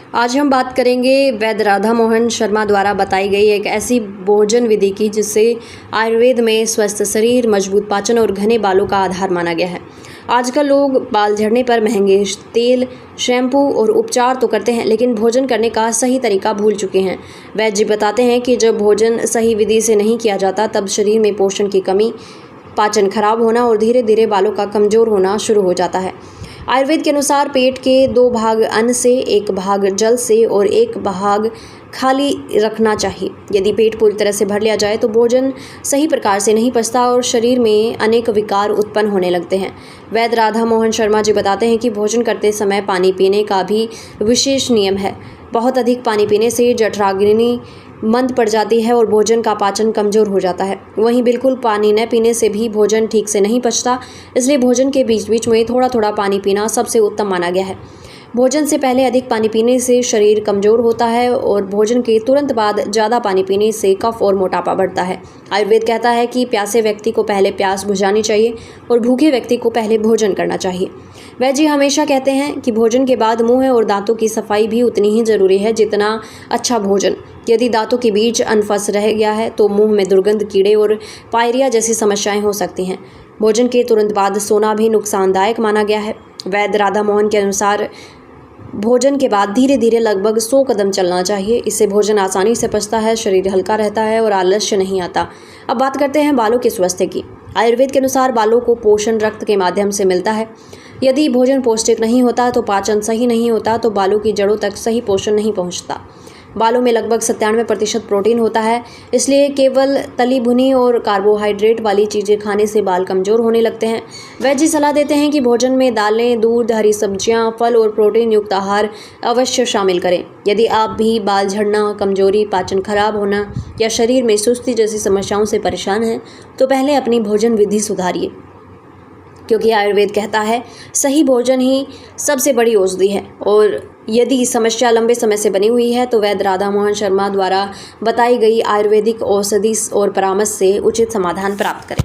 आज हम बात करेंगे वैद्य राधा मोहन शर्मा द्वारा बताई गई एक ऐसी भोजन विधि की जिससे आयुर्वेद में स्वस्थ शरीर, मजबूत पाचन और घने बालों का आधार माना गया है। आजकल लोग बाल झड़ने पर महंगे तेल, शैम्पू और उपचार तो करते हैं, लेकिन भोजन करने का सही तरीका भूल चुके हैं। वैद्य जी बताते हैं कि जब भोजन सही विधि से नहीं किया जाता तब शरीर में पोषण की कमी, पाचन खराब होना और धीरे धीरे बालों का कमज़ोर होना शुरू हो जाता है। आयुर्वेद के अनुसार पेट के 2 भाग अन्न से, 1 भाग जल से और 1 भाग खाली रखना चाहिए। यदि पेट पूरी तरह से भर लिया जाए तो भोजन सही प्रकार से नहीं पचता और शरीर में अनेक विकार उत्पन्न होने लगते हैं। वैद्य राधा मोहन शर्मा जी बताते हैं कि भोजन करते समय पानी पीने का भी विशेष नियम है। बहुत अधिक पानी पीने से जठराग्नि मंद पड़ जाती है और भोजन का पाचन कमज़ोर हो जाता है। वहीं बिल्कुल पानी न पीने से भी भोजन ठीक से नहीं पचता, इसलिए भोजन के बीच बीच में थोड़ा थोड़ा पानी पीना सबसे उत्तम माना गया है। भोजन से पहले अधिक पानी पीने से शरीर कमज़ोर होता है और भोजन के तुरंत बाद ज़्यादा पानी पीने से कफ और मोटापा बढ़ता है। आयुर्वेद कहता है कि प्यासे व्यक्ति को पहले प्यास बुझानी चाहिए और भूखे व्यक्ति को पहले भोजन करना चाहिए। वैद्य जी हमेशा कहते हैं कि भोजन के बाद मुंह और दांतों की सफाई भी उतनी ही ज़रूरी है जितना अच्छा भोजन। यदि दांतों के बीच अनफस रह गया है तो मुंह में दुर्गंध, कीड़े और पायरिया जैसी समस्याएं हो सकती हैं। भोजन के तुरंत बाद सोना भी नुकसानदायक माना गया है। वैद्य राधा मोहन के अनुसार भोजन के बाद धीरे धीरे लगभग 100 कदम चलना चाहिए। इससे भोजन आसानी से पचता है, शरीर हल्का रहता है और आलस्य नहीं आता। अब बात करते हैं बालों के स्वास्थ्य की। आयुर्वेद के अनुसार बालों को पोषण रक्त के माध्यम से मिलता है। यदि भोजन पौष्टिक नहीं होता तो पाचन सही नहीं होता तो बालों की जड़ों तक सही पोषण नहीं पहुंचता। बालों में लगभग 97% प्रोटीन होता है, इसलिए केवल तली भुनी और कार्बोहाइड्रेट वाली चीज़ें खाने से बाल कमज़ोर होने लगते हैं। वैद्य जी सलाह देते हैं कि भोजन में दालें, दूध, हरी सब्जियां, फल और प्रोटीन युक्त आहार अवश्य शामिल करें। यदि आप भी बाल झड़ना, कमजोरी, पाचन खराब होना या शरीर में सुस्ती जैसी समस्याओं से परेशान हैं तो पहले अपनी भोजन विधि सुधारिए, क्योंकि आयुर्वेद कहता है सही भोजन ही सबसे बड़ी औषधि है। और यदि समस्या लंबे समय से बनी हुई है तो वैद्य राधा मोहन शर्मा द्वारा बताई गई आयुर्वेदिक औषधि और परामर्श से उचित समाधान प्राप्त करें।